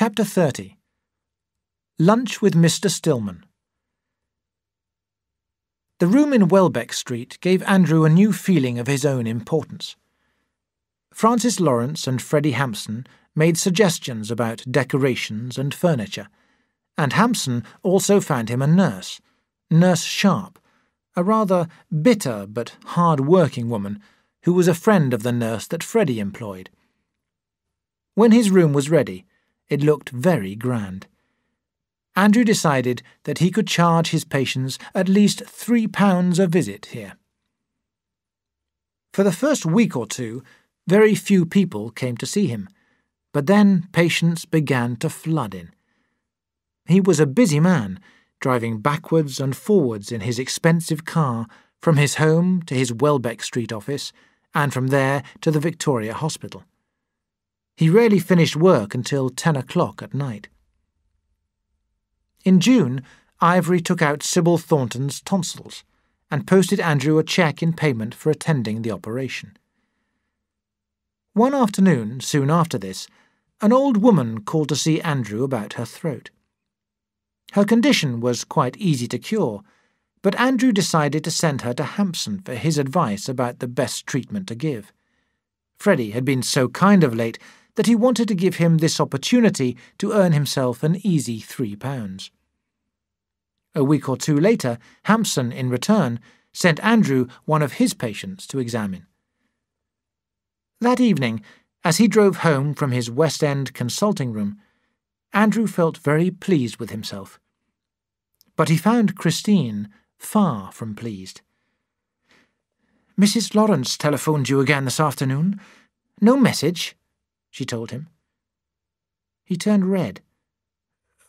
Chapter 30. Lunch with Mr. Stillman. The room in Welbeck Street gave Andrew a new feeling of his own importance. Francis Lawrence and Freddie Hampson made suggestions about decorations and furniture, and Hampson also found him a nurse, Nurse Sharp, a rather bitter but hard-working woman who was a friend of the nurse that Freddie employed. When his room was ready, it looked very grand. Andrew decided that he could charge his patients at least £3 a visit here. For the first week or two, very few people came to see him, but then patients began to flood in. He was a busy man, driving backwards and forwards in his expensive car from his home to his Welbeck Street office, and from there to the Victoria Hospital. He rarely finished work until 10 o'clock at night. In June, Ivory took out Sybil Thornton's tonsils and posted Andrew a cheque in payment for attending the operation. One afternoon, soon after this, an old woman called to see Andrew about her throat. Her condition was quite easy to cure, but Andrew decided to send her to Hampson for his advice about the best treatment to give. Freddie had been so kind of late that he wanted to give him this opportunity to earn himself an easy £3. A week or two later, Hampson, in return, sent Andrew one of his patients to examine. That evening, as he drove home from his West End consulting room, Andrew felt very pleased with himself. But he found Christine far from pleased. "Mrs. Lawrence telephoned you again this afternoon. No message?" she told him. He turned red.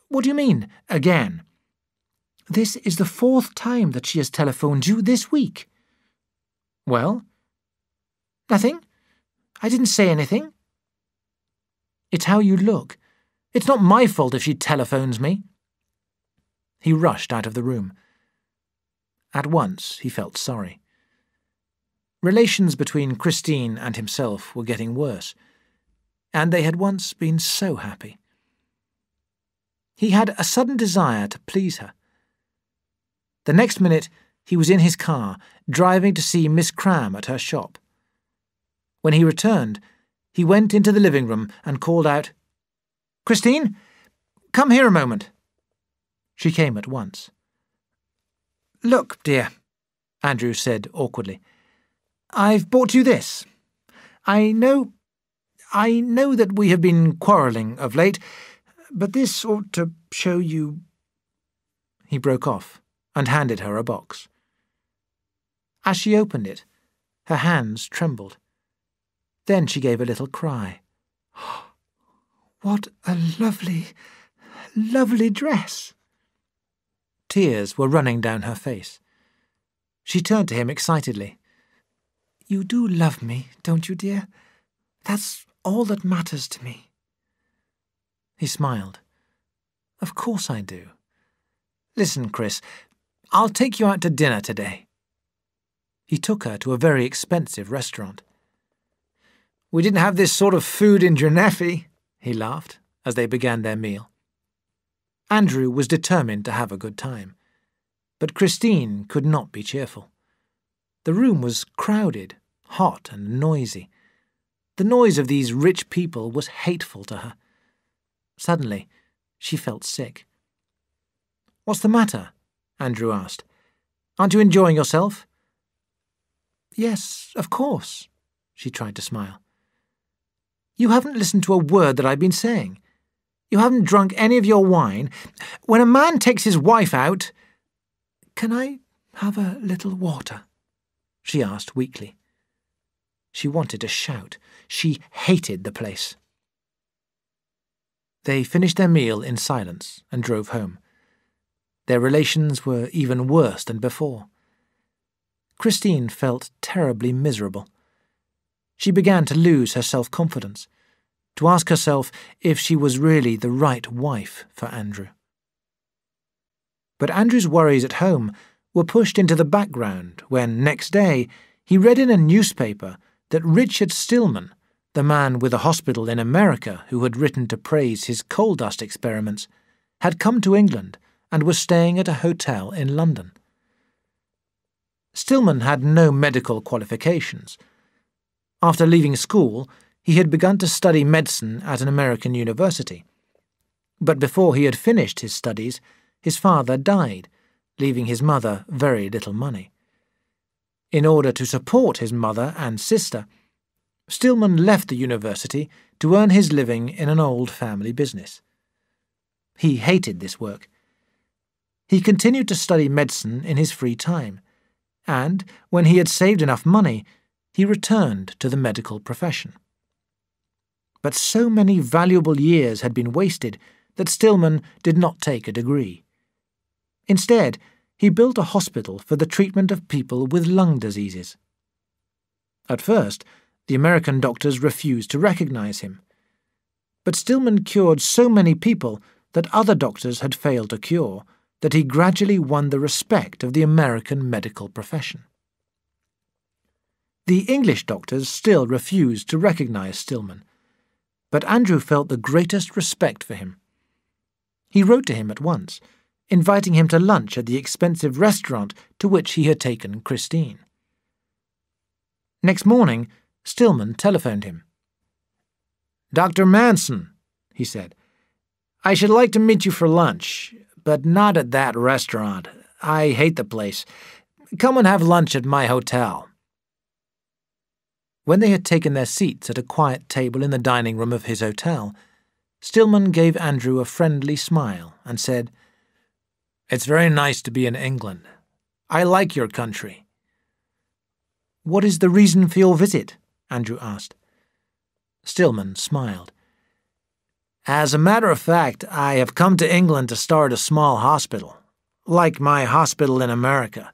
"What do you mean, again?" "This is the 4th time that she has telephoned you this week." "Well?" "Nothing. I didn't say anything." "It's how you look. It's not my fault if she telephones me." He rushed out of the room. At once he felt sorry. Relations between Christine and himself were getting worse, and they had once been so happy. He had a sudden desire to please her. The next minute he was in his car, driving to see Miss Cram at her shop. When he returned, he went into the living room and called out, "Christine, come here a moment." She came at once. "Look, dear," Andrew said awkwardly, "I've bought you this. I know that we have been quarrelling of late, but this ought to show you—" He broke off and handed her a box. As she opened it, her hands trembled. Then she gave a little cry. "What a lovely, lovely dress!" Tears were running down her face. She turned to him excitedly. "You do love me, don't you, dear? That's all that matters to me." He smiled. "Of course I do. Listen, Chris, I'll take you out to dinner today." He took her to a very expensive restaurant. "We didn't have this sort of food in Gennefi," he laughed, as they began their meal. Andrew was determined to have a good time, but Christine could not be cheerful. The room was crowded, hot and noisy. The noise of these rich people was hateful to her. Suddenly, she felt sick. "What's the matter?" Andrew asked. "Aren't you enjoying yourself?" "Yes, of course," she tried to smile. "You haven't listened to a word that I've been saying. You haven't drunk any of your wine. When a man takes his wife out—" "Can I have a little water?" she asked weakly. She wanted to shout. She hated the place. They finished their meal in silence and drove home. Their relations were even worse than before. Christine felt terribly miserable. She began to lose her self-confidence, to ask herself if she was really the right wife for Andrew. But Andrew's worries at home were pushed into the background when, next day, he read in a newspaper that Richard Stillman, the man with a hospital in America who had written to praise his coal dust experiments, had come to England and was staying at a hotel in London. Stillman had no medical qualifications. After leaving school, he had begun to study medicine at an American university. But before he had finished his studies, his father died, leaving his mother very little money. In order to support his mother and sister, Stillman left the university to earn his living in an old family business. He hated this work. He continued to study medicine in his free time, and, when he had saved enough money, he returned to the medical profession. But so many valuable years had been wasted that Stillman did not take a degree. Instead, he built a hospital for the treatment of people with lung diseases. At first, the American doctors refused to recognize him. But Stillman cured so many people that other doctors had failed to cure that he gradually won the respect of the American medical profession. The English doctors still refused to recognize Stillman, but Andrew felt the greatest respect for him. He wrote to him at once, inviting him to lunch at the expensive restaurant to which he had taken Christine. Next morning, Stillman telephoned him. "Dr. Manson," he said, "I should like to meet you for lunch, but not at that restaurant. I hate the place. Come and have lunch at my hotel." When they had taken their seats at a quiet table in the dining room of his hotel, Stillman gave Andrew a friendly smile and said, "It's very nice to be in England. I like your country." "What is the reason for your visit?" Andrew asked. Stillman smiled. "As a matter of fact, I have come to England to start a small hospital, like my hospital in America.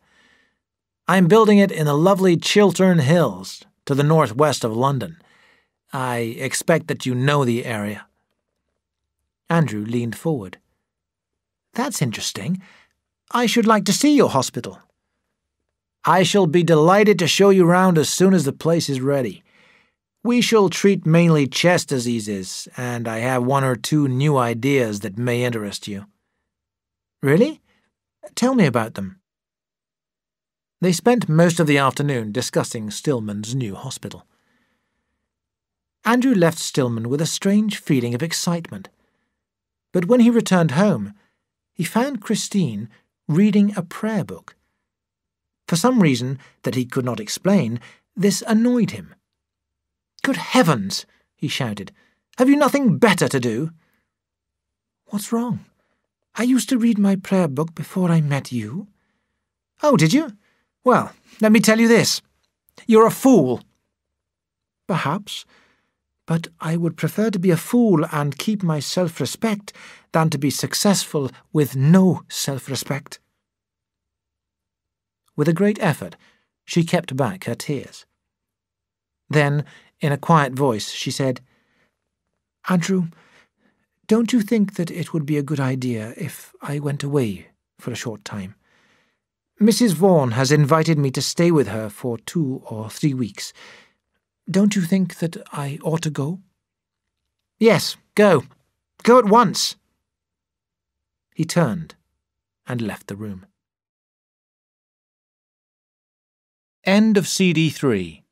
I'm building it in the lovely Chiltern Hills, to the northwest of London. I expect that you know the area." Andrew leaned forward. "That's interesting. I should like to see your hospital." "I shall be delighted to show you round as soon as the place is ready. We shall treat mainly chest diseases, and I have one or two new ideas that may interest you." "Really? Tell me about them." They spent most of the afternoon discussing Stillman's new hospital. Andrew left Stillman with a strange feeling of excitement. But when he returned home, he found Christine reading a prayer book. For some reason that he could not explain, this annoyed him. "Good heavens!" he shouted. "Have you nothing better to do?" "What's wrong? I used to read my prayer book before I met you." "Oh, did you? Well, let me tell you this. You're a fool." "Perhaps, but I would prefer to be a fool and keep my self-respect than to be successful with no self-respect." With a great effort, she kept back her tears. Then, in a quiet voice, she said, "Andrew, don't you think that it would be a good idea if I went away for a short time? Mrs. Vaughan has invited me to stay with her for 2 or 3 weeks. Don't you think that I ought to go?" "Yes, go. Go at once." He turned and left the room. End of CD 3.